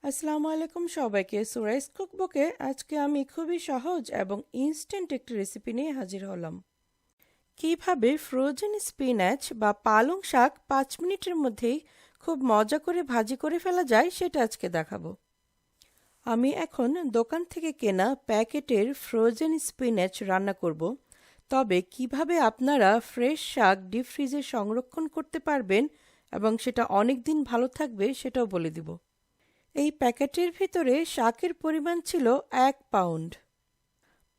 আসসালামু আলাইকুম সবাইকে। সুরাইস কুকবুকে আজকে আমি খুবই সহজ এবং ইনস্ট্যান্ট একটি রেসিপি নিয়ে হাজির হলাম। কিভাবে ফ্রোজেন স্পিনাচ বা পালং শাক 5 মিনিটের মধ্যেই খুব মজা করে ভাজি করে ফেলা যায় সেটা আজকে দেখাবো। আমি এখন দোকান থেকে কেনা প্যাকেটের ফ্রোজেন স্পিনাচ রান্না করব। তবে কিভাবে আপনারা ফ্রেশ শাক ডিপ ফ্রিজে সংরক্ষণ করতে পারবেন এবং সেটা অনেক দিন ভালো থাকবে সেটাও বলে দিব। এই প্যাকেটের ভিতরে শাকের পরিমাণ ছিল 1 পাউন্ড।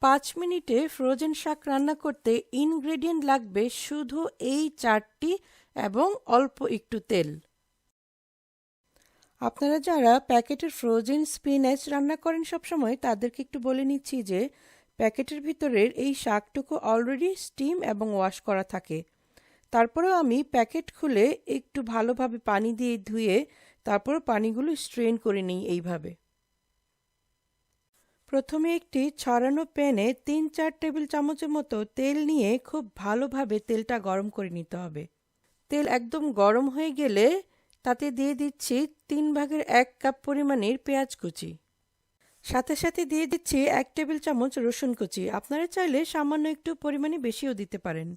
5 মিনিটে ফ্রোজেন শাক রান্না করতে ইনগ্রেডিয়েন্ট লাগবে শুধু এই 4টি এবং অল্প একটু তেল। আপনারা যারা প্যাকেটের ফ্রোজেন স্পিনাচ রান্না করেন সবসময় তাদেরকে একটু বলে নিচ্ছি যে প্যাকেটের ভিতরের এই শাকটুকু অলরেডি স্টিম এবং ওয়াশ করা থাকে। তারপরেও আমি প্যাকেট খুলে একটু ভালোভাবে পানি দিয়ে ধুয়ে তারপর পানিগুলো স্ট্রেন করে নিই এইভাবে। প্রথমে একটি ছড়ানো প্যানে 3-4 টেবিল চামচের মতো তেল নিয়ে খুব ভালোভাবে তেলটা গরম করে নিতে হবে। তেল একদম গরম হয়ে গেলে তাতে দিয়ে দিচ্ছি 1/3 কাপ পরিমাণের পেঁয়াজ কুচি। সাথে সাথে দিয়ে দিচ্ছি 1 টেবিল চামচ রসুন কুচি। আপনারা চাইলে সামান্য একটু পরিমাণে বেশিও দিতে পারেন।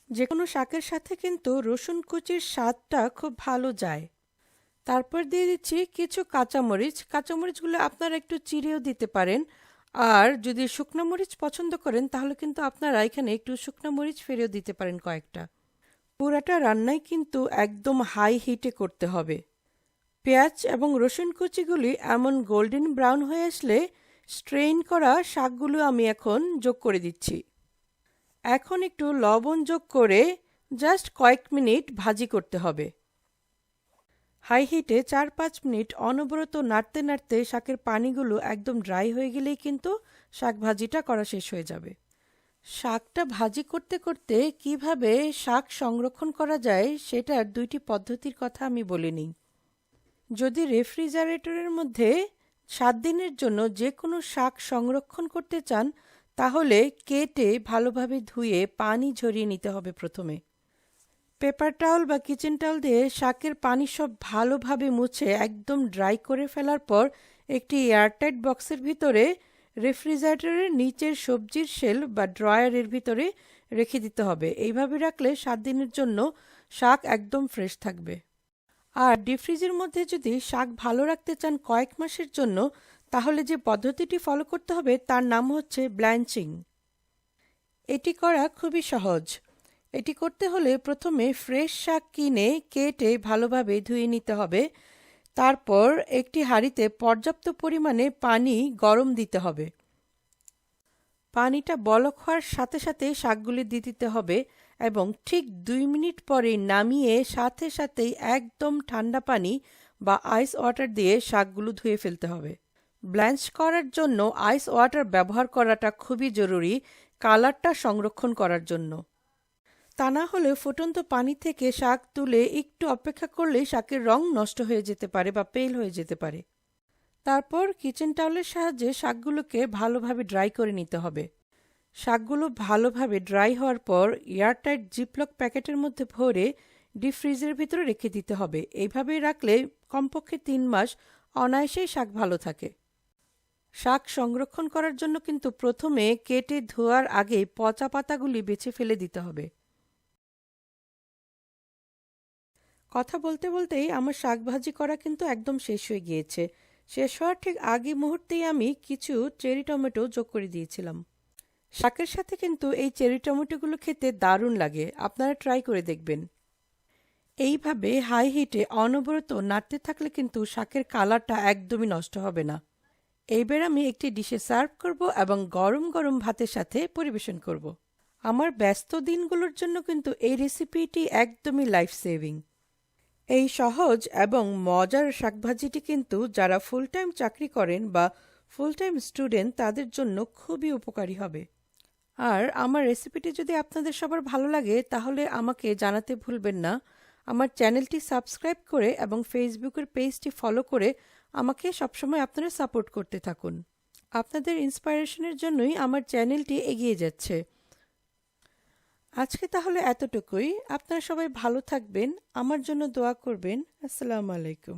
যে কোনো শাকের সাথে কিন্তু রসুন কুচির স্বাদটা খুব ভালো যায়। তারপর দিয়ে দিচ্ছি কিছু কাঁচামরিচ। কাঁচামরিচগুলো আপনারা একটু চিড়েও দিতে পারেন। আর যদি শুকনো মরিচ পছন্দ করেন তাহলে কিন্তু আপনারা এখানে একটু শুকনো মরিচ ফেলেও দিতে পারেন কয়েকটা। পুরাটা রান্নাই কিন্তু একদম হাই হিটে করতে হবে। পেঁয়াজ এবং রসুন কুচিগুলি এমন গোল্ডেন ব্রাউন হয়ে আসলে স্ট্রেইন করা শাকগুলো আমি এখন যোগ করে দিচ্ছি। এখন একটু লবণ যোগ করে জাস্ট কয়েক মিনিট ভাজি করতে হবে। হাই হিটে 4-5 মিনিট অনবরত নাড়তে নাড়তে শাকের পানিগুলো একদম ড্রাই হয়ে গেলেই কিন্তু শাক ভাজিটা করা শেষ হয়ে যাবে। শাকটা ভাজি করতে করতে কিভাবে শাক সংরক্ষণ করা যায় সেটার 2টি পদ্ধতির কথা আমি বলে নিই। যদি রেফ্রিজারেটরের মধ্যে 7 দিনের জন্য যে কোনো শাক সংরক্ষণ করতে চান তাহলে কেটে ভালোভাবে ধুয়ে পানি ঝরিয়ে নিতে হবে প্রথমে। পেপার টাওয়াল বা কিচেন টাওয়াল দিয়ে শাকের পানি সব ভালোভাবে মুছে একদম ড্রাই করে ফেলার পর একটি এয়ারটাইট বক্সের ভিতরে রেফ্রিজারেটরের নিচের সবজির শেল বা ড্রয়ারের ভিতরে রেখে দিতে হবে। এইভাবে রাখলে 7 দিনের জন্য শাক একদম ফ্রেশ থাকবে। আর ডিপ ফ্রিজের মধ্যে যদি শাক ভালো রাখতে চান কয়েক মাসের জন্য তাহলে যে পদ্ধতিটি ফলো করতে হবে তার নাম হচ্ছে ব্ল্যাঞ্চিং। এটি করা খুবই সহজ। এটি করতে হলে প্রথমে ফ্রেশ শাক কিনে কেটে ভালোভাবে ধুয়ে নিতে হবে। তারপর একটি হাঁড়িতে পর্যাপ্ত পরিমাণে পানি গরম দিতে হবে। পানিটা বলক হওয়ার সাথে সাথে শাকগুলি দিয়ে দিতে হবে এবং ঠিক 2 মিনিট পরে নামিয়ে সাথে সাথেই একদম ঠান্ডা পানি বা আইস ওয়াটার দিয়ে শাকগুলো ধুয়ে ফেলতে হবে। ব্ল্যাঞ্চ করার জন্য আইস ওয়াটার ব্যবহার করাটা খুবই জরুরি কালারটা সংরক্ষণ করার জন্য। তা না হলে ফুটন্ত পানি থেকে শাক তুলে একটু অপেক্ষা করলেই শাকের রং নষ্ট হয়ে যেতে পারে বা পেল হয়ে যেতে পারে। তারপর কিচেন টাওয়ালের সাহায্যে শাকগুলোকে ভালোভাবে ড্রাই করে নিতে হবে। শাকগুলো ভালোভাবে ড্রাই হওয়ার পর এয়ারটাইট জিপলক প্যাকেটের মধ্যে ভরে ডিপ ফ্রিজের ভিতরে রেখে দিতে হবে। এইভাবে রাখলে কমপক্ষে 3 মাস অনায়াসেই শাক ভালো থাকে। শাক সংরক্ষণ করার জন্য কিন্তু প্রথমে কেটে ধোয়ার আগে পচা পাতাগুলি বেছে ফেলে দিতে হবে। কথা বলতে বলতেই আমার শাক ভাজি করা কিন্তু একদম শেষ হয়ে গিয়েছে। শেষ হওয়ার ঠিক আগে মুহূর্তেই আমি কিছু চেরি টমেটো যোগ করে দিয়েছিলাম। শাকের সাথে কিন্তু এই চেরি টমেটোগুলো খেতে দারুণ লাগে। আপনারা ট্রাই করে দেখবেন। এইভাবে হাই হিটে অনবরত নাড়তে থাকলে কিন্তু শাকের কালারটা একদমই নষ্ট হবে না। এইবার আমি একটি ডিশে সার্ভ করব এবং গরম গরম ভাতের সাথে পরিবেশন করব। আমার ব্যস্ত দিনগুলোর জন্য কিন্তু এই রেসিপিটি একদমই লাইফ সেভিং। এই সহজ এবং মজার শাকভাজিটি কিন্তু যারা ফুল টাইম চাকরি করেন বা ফুল টাইম স্টুডেন্ট তাদের জন্য খুবই উপকারী হবে। আর আমার রেসিপিটি যদি আপনাদের সবার ভালো লাগে তাহলে আমাকে জানাতে ভুলবেন না। আমার চ্যানেলটি সাবস্ক্রাইব করে এবং ফেসবুকের পেজটি ফলো করে আমাকে সবসময় আপনারা সাপোর্ট করতে থাকুন। আপনাদের ইন্সপিরেশনের জন্যই আমার চ্যানেলটি এগিয়ে যাচ্ছে। আজকে তাহলে এতটুকুই। আপনারা সবাই ভালো থাকবেন, আমার জন্য দোয়া করবেন। আসসালামু আলাইকুম।